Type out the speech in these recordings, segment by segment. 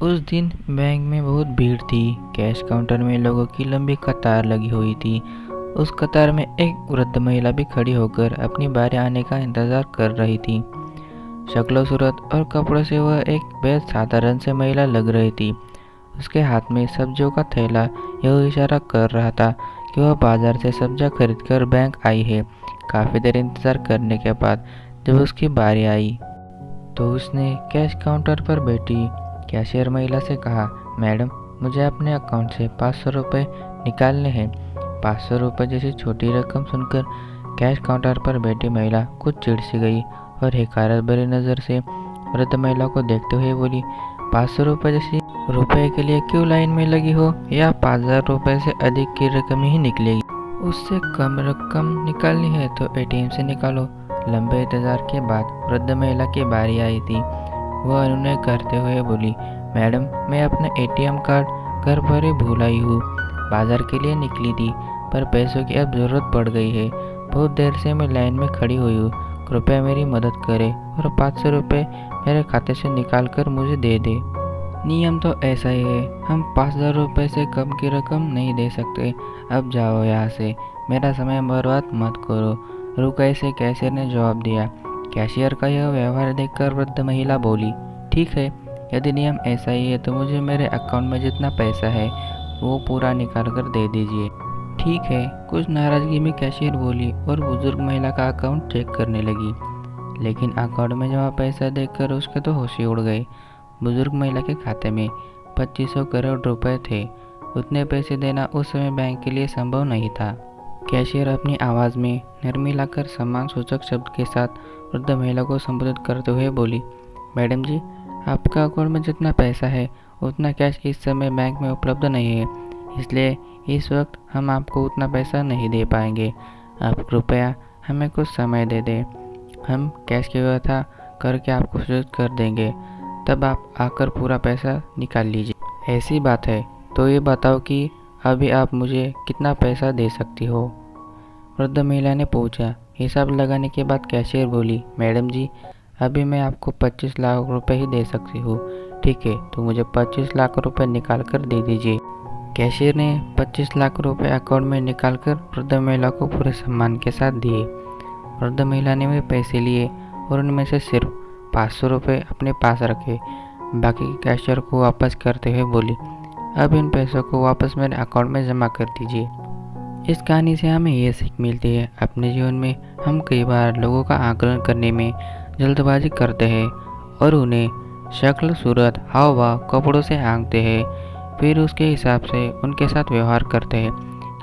उस दिन बैंक में बहुत भीड़ थी। कैश काउंटर में लोगों की लंबी कतार लगी हुई थी। उस कतार में एक वृद्ध महिला भी खड़ी होकर अपनी बारी आने का इंतजार कर रही थी। शक्ल सूरत और कपड़ों से वह एक बेहद साधारण से महिला लग रही थी। उसके हाथ में सब्जियों का थैला यह इशारा कर रहा था कि वह बाजार से सब्जियां खरीदकर बैंक आई है। काफ़ी देर इंतजार करने के बाद जब उसकी बारी आई तो उसने कैश काउंटर पर बैठी कैशियर महिला से कहा, मैडम, मुझे अपने अकाउंट से 500 रुपये निकालने हैं। 500 रुपये जैसी छोटी रकम सुनकर कैश काउंटर पर बैठी महिला कुछ चिढ़ सी गई और हकारत भरी नज़र से वृद्ध महिला को देखते हुए बोली, 500 रुपये जैसी रुपए के लिए क्यों लाइन में लगी हो, या 5000 रुपये से अधिक की रकम ही निकलेगी? उससे कम रकम निकालनी है तो ATM से निकालो। लंबे इंतजार के बाद वृद्ध महिला की बारी आई थी। वह अनुनय करते हुए बोली, मैडम, मैं अपना ATM कार्ड घर पर ही भूल आई हूँ। बाजार के लिए निकली थी पर पैसों की अब ज़रूरत पड़ गई है। बहुत देर से मैं लाइन में खड़ी हुई हूँ। कृपया मेरी मदद करें और 500 रुपये मेरे खाते से निकाल कर मुझे दे दे। नियम तो ऐसा ही है, हम 5000 रुपये से कम की रकम नहीं दे सकते। अब जाओ यहाँ से, मेरा समय बर्बाद मत करो। रुका से कैशियर ने जवाब दिया। कैशियर का यह व्यवहार देखकर वृद्ध महिला बोली, ठीक है, यदि नियम ऐसा ही है तो मुझे मेरे अकाउंट में जितना पैसा है वो पूरा निकाल कर दे दीजिए। ठीक है, कुछ नाराज़गी में कैशियर बोली और बुजुर्ग महिला का अकाउंट चेक करने लगी। लेकिन अकाउंट में जमा पैसा देखकर उसके तो होश ही उड़ गए। बुजुर्ग महिला के खाते में 2500 करोड़ रुपए थे। उतने पैसे देना उस समय बैंक के लिए संभव नहीं था। कैशियर अपनी आवाज़ में नरमी लाकर सम्मान सूचक शब्द के साथ वृद्ध महिला को संबोधित करते हुए बोली, मैडम जी, आपका अकाउंट में जितना पैसा है उतना कैश इस समय बैंक में उपलब्ध नहीं है, इसलिए इस वक्त हम आपको उतना पैसा नहीं दे पाएंगे। आप कृपया हमें कुछ समय दे दें, हम कैश की व्यवस्था करके आपको सूचित कर देंगे, तब आप आकर पूरा पैसा निकाल लीजिए। ऐसी बात है तो ये बताओ कि अभी आप मुझे कितना पैसा दे सकती हो? वृद्ध महिला ने पूछा। हिसाब लगाने के बाद कैशियर बोली, मैडम जी, अभी मैं आपको 25 लाख रुपए ही दे सकती हूँ। ठीक है, तो मुझे 25 लाख रुपए निकाल कर दे दीजिए। कैशियर ने 25 लाख रुपए अकाउंट में निकाल कर वृद्ध महिला को पूरे सम्मान के साथ दिए। वृद्ध महिला ने वे पैसे लिए और उनमें से सिर्फ 500 रुपये अपने पास रखे। बाकी कैशियर को वापस करते हुए बोली, अब इन पैसों को वापस मेरे अकाउंट में जमा कर दीजिए। इस कहानी से हमें ये सीख मिलती है, अपने जीवन में हम कई बार लोगों का आकलन करने में जल्दबाजी करते हैं और उन्हें शक्ल, सूरत, हाव भाव, कपड़ों से आंकते हैं, फिर उसके हिसाब से उनके साथ व्यवहार करते हैं।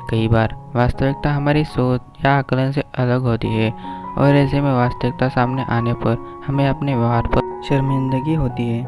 कई बार वास्तविकता हमारी सोच या आकलन से अलग होती है और ऐसे में वास्तविकता सामने आने पर हमें अपने व्यवहार पर शर्मिंदगी होती है।